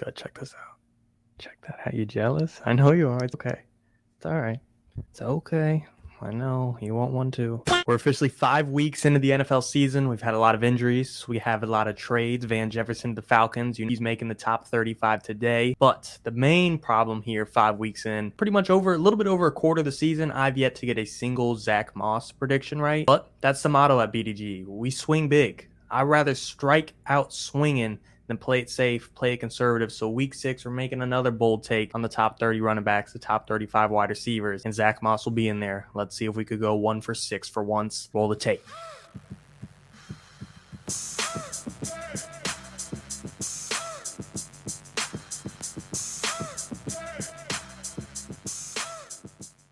good. Check this out. Check that out. You jealous? I know you are. It's okay. It's all right. It's okay. I know. You want one too. We're officially 5 weeks into the NFL season. We've had a lot of injuries. We have a lot of trades. Van Jefferson to the Falcons. He's making the top 35 today. But the main problem here, 5 weeks in, pretty much over a little bit over a quarter of the season, I've yet to get a single Zack Moss prediction right. But that's the motto at BDGE. We swing big. I'd rather strike out swinging than play it safe, play it conservative. So week 6, we're making another bold take on the top 30 running backs, the top 35 wide receivers, and Zack Moss will be in there. Let's see if we could go 1 for 6 for once. Roll the tape.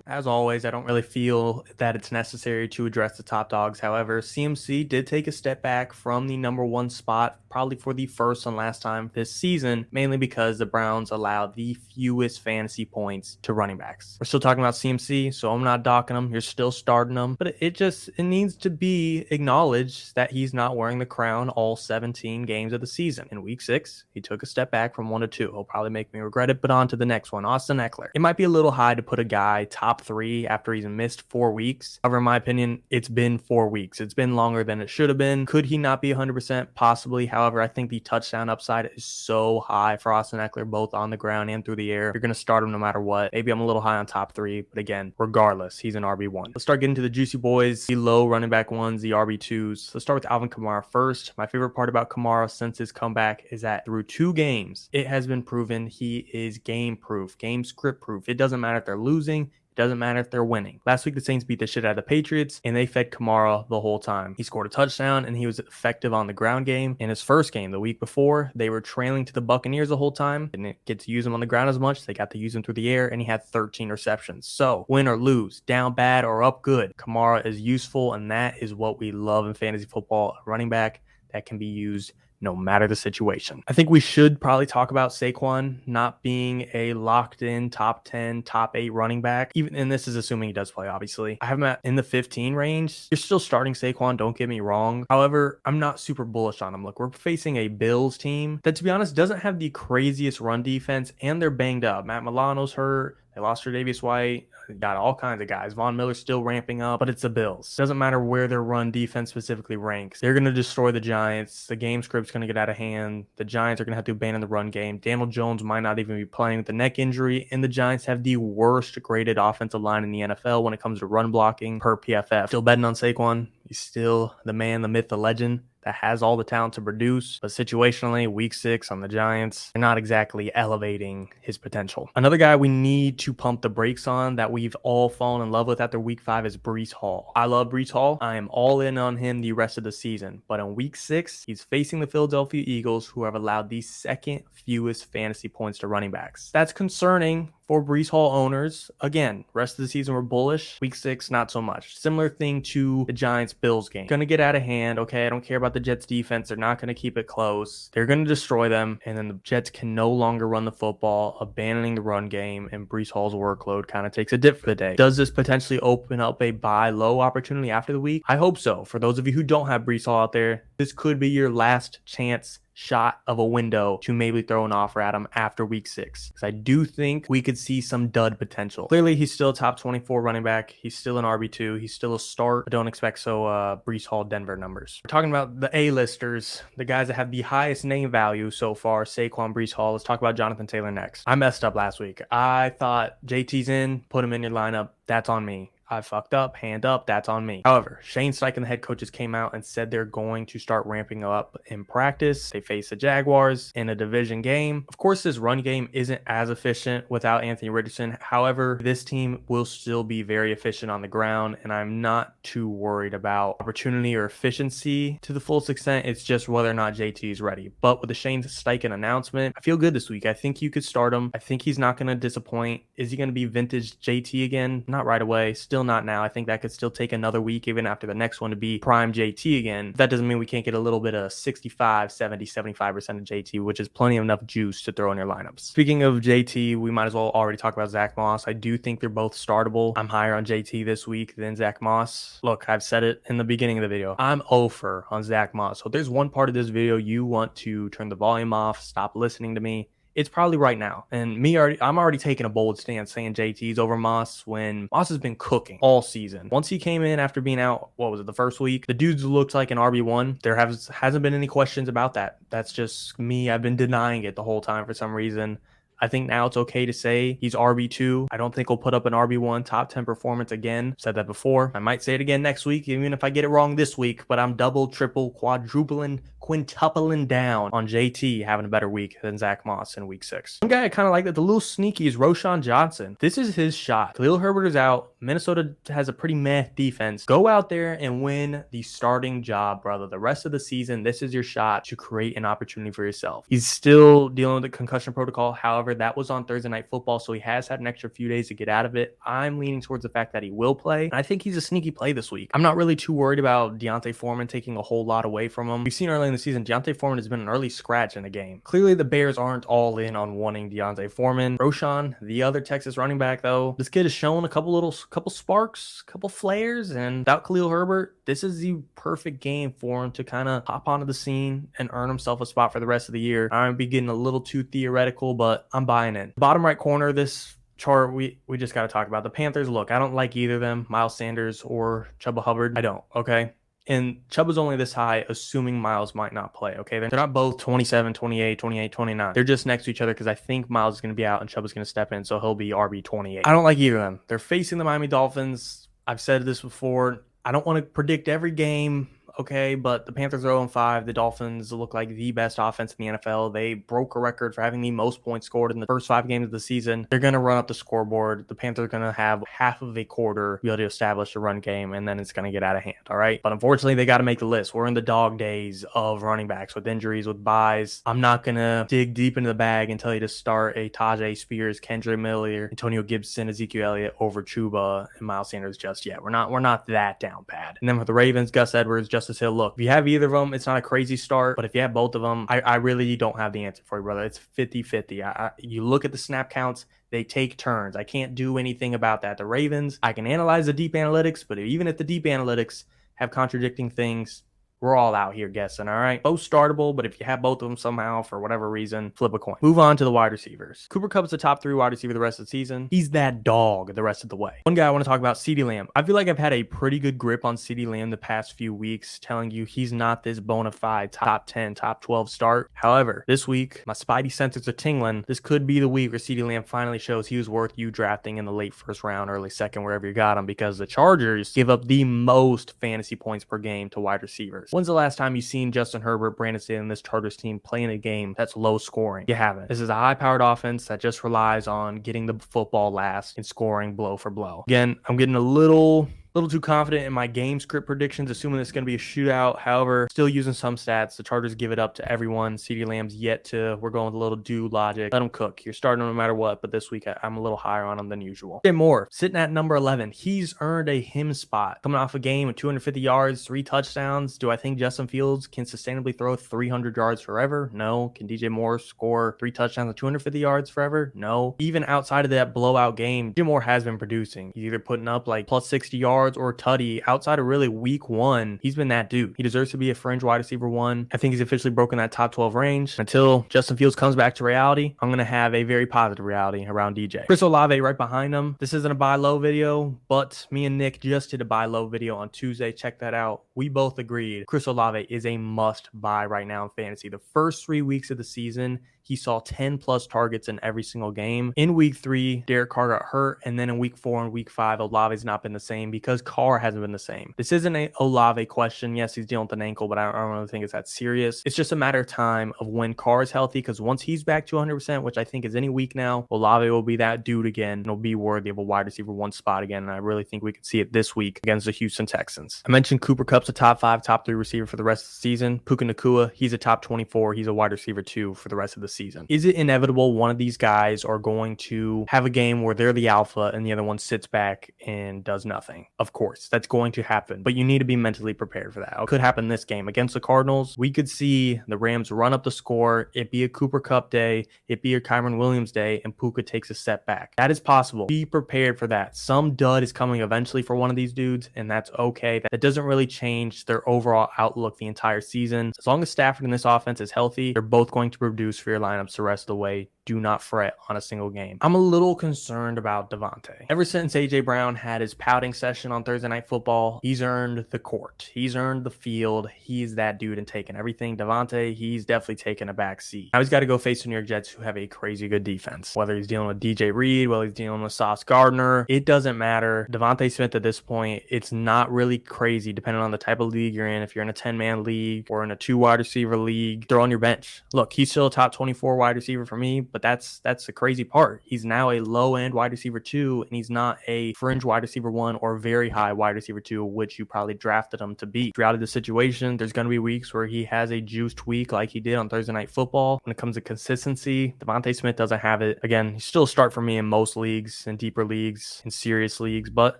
As always, I don't really feel that it's necessary to address the top dogs. However, CMC did take a step back from the number 1 spot, probably for the first and last time this season, mainly because the Browns allowed the fewest fantasy points to running backs. We're still talking about CMC, so I'm not docking him. You're still starting him, but it needs to be acknowledged that he's not wearing the crown all 17 games of the season. In week 6, he took a step back from 1 to 2. He'll probably make me regret it, but on to the next one, Austin Ekeler. It might be a little high to put a guy top 3 after he's missed 4 weeks. However, in my opinion, it's been 4 weeks. It's been longer than it should have been. Could he not be 100%? Possibly. However, I think the touchdown upside is so high for Austin Ekeler, both on the ground and through the air. You're going to start him no matter what. Maybe I'm a little high on top 3, but again, regardless, he's an RB1. Let's start getting to the juicy boys, the low running back ones, the RB2s. Let's start with Alvin Kamara first. My favorite part about Kamara since his comeback is that through 2 games, it has been proven he is game proof, game script proof. It doesn't matter if they're losing. Doesn't matter if they're winning. Last week, the Saints beat the shit out of the Patriots, and they fed Kamara the whole time. He scored a touchdown, and he was effective on the ground game. In his first game, the week before, they were trailing to the Buccaneers the whole time. Didn't get to use him on the ground as much. They got to use him through the air, and he had 13 receptions. So, win or lose, down bad or up good, Kamara is useful, and that is what we love in fantasy football. A running back that can be used no matter the situation. I think we should probably talk about Saquon not being a locked-in top 10, top 8 running back. And this is assuming he does play, obviously. I have him in the 15 range. You're still starting Saquon, don't get me wrong. However, I'm not super bullish on him. Look, we're facing a Bills team that, to be honest, doesn't have the craziest run defense, and they're banged up. Matt Milano's hurt. They lost Tre'Davious White. Got all kinds of guys. Von Miller's still ramping up, but it's the Bills. Doesn't matter where their run defense specifically ranks. They're going to destroy the Giants. The game script's going to get out of hand. The Giants are going to have to abandon the run game. Daniel Jones might not even be playing with the neck injury, and the Giants have the worst graded offensive line in the NFL when it comes to run blocking per PFF. Still betting on Saquon. He's still the man, the myth, the legend that has all the talent to produce, but situationally, week 6 on the Giants, they're not exactly elevating his potential. Another guy we need to pump the brakes on that we've all fallen in love with after week 5 is Breece Hall. I love Breece Hall. I am all in on him the rest of the season, but in week 6, he's facing the Philadelphia Eagles, who have allowed the 2nd fewest fantasy points to running backs. That's concerning for Breece Hall owners. Again, rest of the season we're bullish. Week 6, not so much. Similar thing to the Giants-Bills game. Gonna get out of hand. Okay, I don't care about the Jets defense. They're not gonna keep it close. They're gonna destroy them, and then the Jets can no longer run the football, abandoning the run game, and Breece Hall's workload kind of takes a dip for the day. Does this potentially open up a buy low opportunity after the week? I hope so. For those of you who don't have Breece Hall out there, this could be your last chance shot of a window to maybe throw an offer at him after week 6, because I do think we could see some dud potential. Clearly, he's still a top 24 running back. He's still an RB2. He's still a start. I don't expect Breece Hall Denver numbers. We're talking about the A-listers, the guys that have the highest name value so far, Saquon, Breece Hall. Let's talk about Jonathan Taylor next. I messed up last week. I thought JT's in, put him in your lineup. That's on me. I fucked up, hand up, that's on me. However, Shane Steichen and the head coaches came out and said they're going to start ramping up in practice. They face the Jaguars in a division game. Of course, this run game isn't as efficient without Anthony Richardson. However, this team will still be very efficient on the ground, and I'm not too worried about opportunity or efficiency to the fullest extent. It's just whether or not JT is ready. But with the Shane Steichen announcement, I feel good this week. I think you could start him. I think he's not going to disappoint. Is he going to be vintage JT again? Not right away. Still not now. I think that could still take another week, even after the next one, to be prime JT again. That doesn't mean we can't get a little bit of 65, 70, 75% of JT, which is plenty of enough juice to throw in your lineups. Speaking of JT, we might as well already talk about Zack Moss. I do think they're both startable. I'm higher on JT this week than Zack Moss. Look, I've said it in the beginning of the video. I'm over on Zack Moss. So if there's one part of this video you want to turn the volume off, stop listening to me, it's probably right now. And I'm already taking a bold stance saying JT's over Moss when Moss has been cooking all season. Once he came in after being out, what was it, the first week? The dude's looked like an RB1. There hasn't been any questions about that. That's just me. I've been denying it the whole time for some reason. I think now it's okay to say he's RB2. I don't think he'll put up an RB1 top 10 performance again. Said that before. I might say it again next week, even if I get it wrong this week, but I'm double, triple, quadrupling, quintupling down on JT having a better week than Zack Moss in week 6. One guy I kind of like that, the little sneaky, is Roschon Johnson. This is his shot. Khalil Herbert is out. Minnesota has a pretty meh defense. Go out there and win the starting job, brother. The rest of the season, this is your shot to create an opportunity for yourself. He's still dealing with the concussion protocol. However, that was on Thursday Night Football, so he has had an extra few days to get out of it. I'm leaning towards the fact that he will play, and I think he's a sneaky play this week. I'm not really too worried about D'Onta Foreman taking a whole lot away from him. We've seen early in the season, D'Onta Foreman has been an early scratch in the game. Clearly, the Bears aren't all in on wanting D'Onta Foreman. Roschon, the other Texas running back, though, this kid has shown a couple sparks, couple flares, and without Khalil Herbert, this is the perfect game for him to kind of hop onto the scene and earn himself a spot for the rest of the year. I might be getting a little too theoretical, but I'm buying it. Bottom right corner of this chart, we just got to talk about the Panthers. Look, I don't like either of them, Miles Sanders or Chuba Hubbard. I don't, okay? And Chuba's only this high, assuming Miles might not play, okay? They're not both 27, 28, 28, 29. They're just next to each other because I think Miles is going to be out and Chuba's going to step in, so he'll be RB 28. I don't like either of them. They're facing the Miami Dolphins. I've said this before. I don't want to predict every game, okay, but the Panthers are 0-5. The Dolphins look like the best offense in the NFL. They broke a record for having the most points scored in the first 5 games of the season. They're going to run up the scoreboard. The Panthers are going to have half of a quarter to be able to establish a run game, and then it's going to get out of hand, all right? But unfortunately, they got to make the list. We're in the dog days of running backs with injuries, with buys. I'm not going to dig deep into the bag and tell you to start a Tajay Spears, Kendra Miller, Antonio Gibson, Ezekiel Elliott over Chuba and Miles Sanders just yet. We're not that down bad. And then for the Ravens, Gus Edwards, Justice Hill, look, if you have either of them, it's not a crazy start, but if you have both of them, I really don't have the answer for you, brother. It's 50-50. You look at the snap counts, they take turns. I can't do anything about that. The Ravens, I can analyze the deep analytics, but even if the deep analytics have contradicting things, we're all out here guessing, all right? Both startable, but if you have both of them somehow, for whatever reason, flip a coin. Move on to the wide receivers. Cooper Kupp's the top 3 wide receiver the rest of the season. He's that dog the rest of the way. One guy I want to talk about, Ceedee Lamb. I feel like I've had a pretty good grip on Ceedee Lamb the past few weeks, telling you he's not this bona fide top 10, top 12 start. However, this week, my spidey sensors are tingling. This could be the week where Ceedee Lamb finally shows he was worth you drafting in the late first round, early second, wherever you got him, because the Chargers give up the most fantasy points per game to wide receivers. When's the last time you seen Justin Herbert, Brandon Staley, and this Chargers team playing a game that's low scoring? You haven't. This is a high-powered offense that just relies on getting the football last and scoring blow for blow. Again, I'm getting a little too confident in my game script predictions, assuming it's going to be a shootout. However, still using some stats. The Chargers give it up to everyone. CeeDee Lamb's yet to. We're going with a little do logic. Let him cook. You're starting no matter what, but this week I'm a little higher on him than usual. DJ Moore, sitting at number 11. He's earned a him spot. Coming off a game with 250 yards, 3 touchdowns. Do I think Justin Fields can sustainably throw 300 yards forever? No. Can DJ Moore score 3 touchdowns and 250 yards forever? No. Even outside of that blowout game, DJ Moore has been producing. He's either putting up like plus 60 yards or tutty. Outside of really week 1, he's been that dude. He deserves to be a fringe wide receiver 1. I think he's officially broken that top 12 range. Until Justin Fields comes back to reality, I'm going to have a very positive reality around DJ. Chris Olave right behind him. This isn't a buy low video, but me and Nick just did a buy low video on Tuesday. Check that out. We both agreed Chris Olave is a must buy right now in fantasy. The first 3 weeks of the season, he saw 10 plus targets in every single game. In week 3, Derek Carr got hurt. And then in week 4 and week 5, Olave's not been the same because Carr hasn't been the same. This isn't an Olave question. Yes, he's dealing with an ankle, but I don't really think it's that serious. It's just a matter of time of when Carr is healthy, because once he's back to 100%, which I think is any week now, Olave will be that dude again and will be worthy of a wide receiver 1 spot again. And I really think we could see it this week against the Houston Texans. I mentioned Cooper Kupp's a top 5, top 3 receiver for the rest of the season. Puka Nacua, he's a top 24. He's a wide receiver 2 for the rest of the season. Is it inevitable one of these guys are going to have a game where they're the alpha and the other one sits back and does nothing? Of course, that's going to happen, but you need to be mentally prepared for that. It could happen this game against the Cardinals. We could see the Rams run up the score, it be a Cooper Kupp day, it be a Kyren Williams day, and Puka takes a step back. That is possible. Be prepared for that. Some dud is coming eventually for one of these dudes, and that's okay. That doesn't really change their overall outlook the entire season. As long as Stafford in this offense is healthy, they're both going to produce for your your lineups the rest of the way. Do not fret on a single game. I'm a little concerned about Davante. Ever since A.J. Brown had his pouting session on Thursday Night Football, he's earned the court. He's earned the field. He's that dude and taking everything. Davante, he's definitely taken a back seat. Now he's got to go face the New York Jets, who have a crazy good defense. Whether he's dealing with DJ Reed, whether he's dealing with Sauce Gardner, it doesn't matter. Davante Smith at this point, it's not really crazy depending on the type of league you're in. If you're in a 10-man league or in a 2 wide receiver league, throw on your bench. Look, he's still a top 24 wide receiver for me, but that's the crazy part. He's now a low-end wide receiver 2, and he's not a fringe wide receiver 1 or very high wide receiver 2, which you probably drafted him to be. Throughout the situation, there's going to be weeks where he has a juiced week like he did on Thursday Night Football. When it comes to consistency, Davante Smith doesn't have it. Again, he's still a start for me in most leagues, in deeper leagues, in serious leagues, but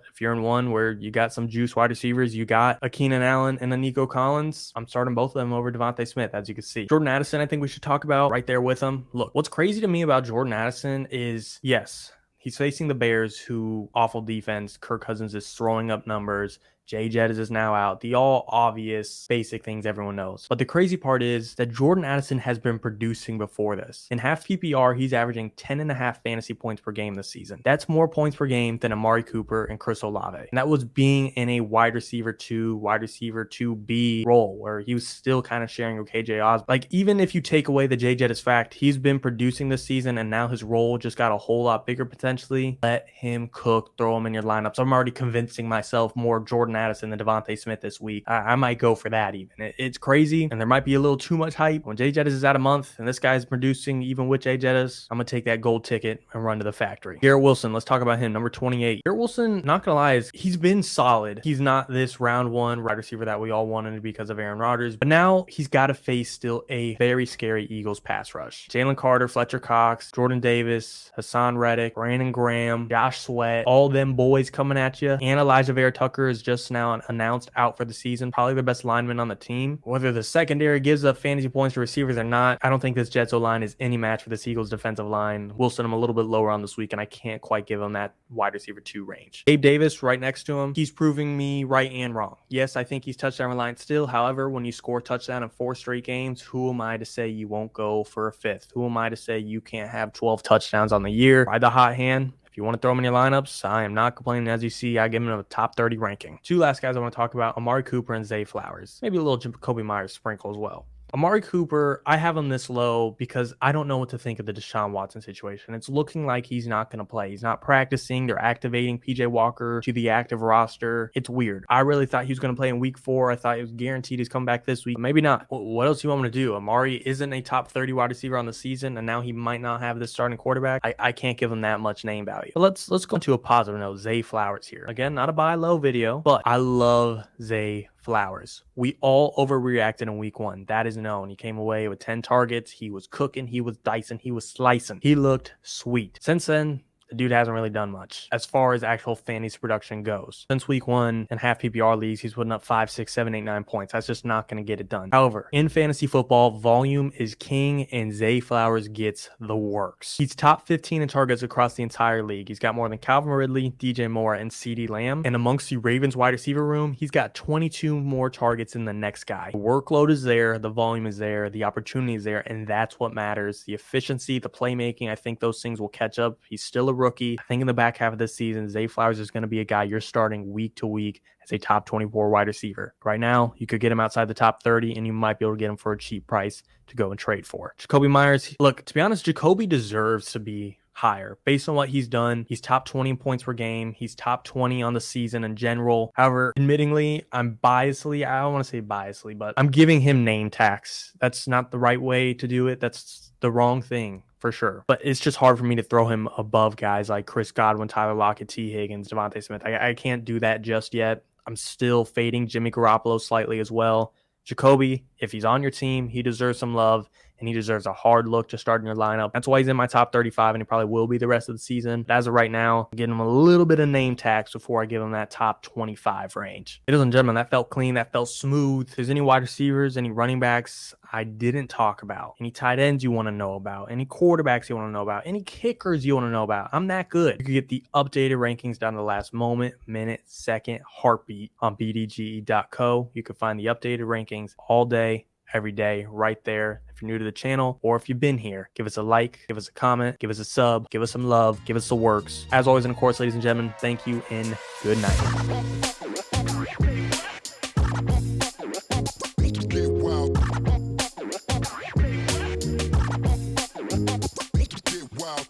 if you're in one where you got some juice wide receivers, you got a Keenan Allen and a Nico Collins, I'm starting both of them over Davante Smith, as you can see. Jordan Addison, I think we should talk about right there with him. Look, what's crazy to me about Jordan Addison is, yes, he's facing the Bears, who awful defense. Kirk Cousins is throwing up numbers. Jay Jettis is now out. The all obvious basic things everyone knows. But the crazy part is that Jordan Addison has been producing before this. In half PPR, he's averaging 10.5 fantasy points per game this season. That's more points per game than Amari Cooper and Chris Olave. And that was being in a wide receiver 2, wide receiver 2B role where he was still kind of sharing with KJ Osborne. Like, even if you take away the Jay Jettis fact, he's been producing this season and now his role just got a whole lot bigger potentially. Let him cook, throw him in your lineups. I'm already convincing myself more Jordan Addison than Davante Smith this week. I might go for that even. It's crazy, and there might be a little too much hype. When Jay Jettis is out a month and this guy's producing even with Jay Jettis, I'm going to take that gold ticket and run to the factory. Garett Wilson, let's talk about him, number 28. Garett Wilson, not going to lie, he's been solid. He's not this round 1 wide receiver that we all wanted because of Aaron Rodgers, but now he's got to face still a very scary Eagles pass rush. Jalen Carter, Fletcher Cox, Jordan Davis, Hassan Reddick, Brandon Graham, Josh Sweat, all them boys coming at you. And Elijah Vera Tucker is just now announced out for the season, probably the best lineman on the team. Whether the secondary gives up fantasy points to receivers or not, I don't think this Jets O-line is any match for this Eagles defensive line. Wilson, I'm a little bit lower on this week, and I can't quite give him that wide receiver 2 range. Gabe Davis right next to him, he's proving me right and wrong. Yes, I think he's touchdown reliant still. However, when you score a touchdown in 4 straight games, who am I to say you won't go for a 5th? Who am I to say you can't have 12 touchdowns on the year? By the hot hand, if you want to throw him in your lineups, I am not complaining. As you see, I give him a top 30 ranking. 2 last guys I want to talk about, Amari Cooper and Zay Flowers. Maybe a little Jakobi Meyers sprinkle as well. Amari Cooper, I have him this low because I don't know what to think of the Deshaun Watson situation. It's looking like he's not going to play. He's not practicing. They're activating PJ Walker to the active roster. It's weird. I really thought he was going to play in week 4. I thought it was guaranteed he's coming back this week. Maybe not. What else do you want me to do? Amari isn't a top 30 wide receiver on the season, and now he might not have this starting quarterback. I can't give him that much name value. But let's go into a positive note. Zay Flowers here. Again, not a buy low video, but I love Zay Flowers. We all overreacted in week 1. That is known. He came away with 10 targets. He was cooking. He was dicing. He was slicing. He looked sweet. Since then, the dude hasn't really done much as far as actual fantasy production goes. Since week 1 in half PPR leagues, he's putting up 5, 6, 7, 8, 9 points. That's just not going to get it done. However, in fantasy football, volume is king, and Zay Flowers gets the works. He's top 15 in targets across the entire league. He's got more than Calvin Ridley, DJ Moore, and Ceedee Lamb. And amongst the Ravens wide receiver room, he's got 22 more targets than the next guy. The workload is there, the volume is there, the opportunity is there, and that's what matters. The efficiency, the playmaking, I think those things will catch up. He's still a rookie. I think in the back half of this season, Zay Flowers is going to be a guy you're starting week to week as a top 24 wide receiver. Right now, you could get him outside the top 30, and you might be able to get him for a cheap price to go and trade for. Jakobi Meyers, look, to be honest, Jakobi deserves to be higher based on what he's done. He's top 20 in points per game. He's top 20 on the season in general. However, admittingly, I don't want to say biasly, but I'm giving him name tax. That's not the right way to do it. That's the wrong thing for sure. But it's just hard for me to throw him above guys like Chris Godwin, Tyler Lockett, T. Higgins, Davante Smith. I can't do that just yet. I'm still fading Jimmy Garoppolo slightly as well. Jakobi, if he's on your team, he deserves some love, and he deserves a hard look to start in your lineup. That's why he's in my top 35, and he probably will be the rest of the season. But as of right now, I'm getting him a little bit of name tax before I give him that top 25 range. Ladies and gentlemen, that felt clean. That felt smooth. If there's any wide receivers, any running backs I didn't talk about, any tight ends you want to know about, any quarterbacks you want to know about, any kickers you want to know about, I'm that good. You can get the updated rankings down to the last moment, minute, second, heartbeat on BDGE.co. You can find the updated rankings all day, every day right there. If you're new to the channel, or if you've been here, give us a like, give us a comment, give us a sub, give us some love, give us the works. As always, and of course, ladies and gentlemen, thank you and good night.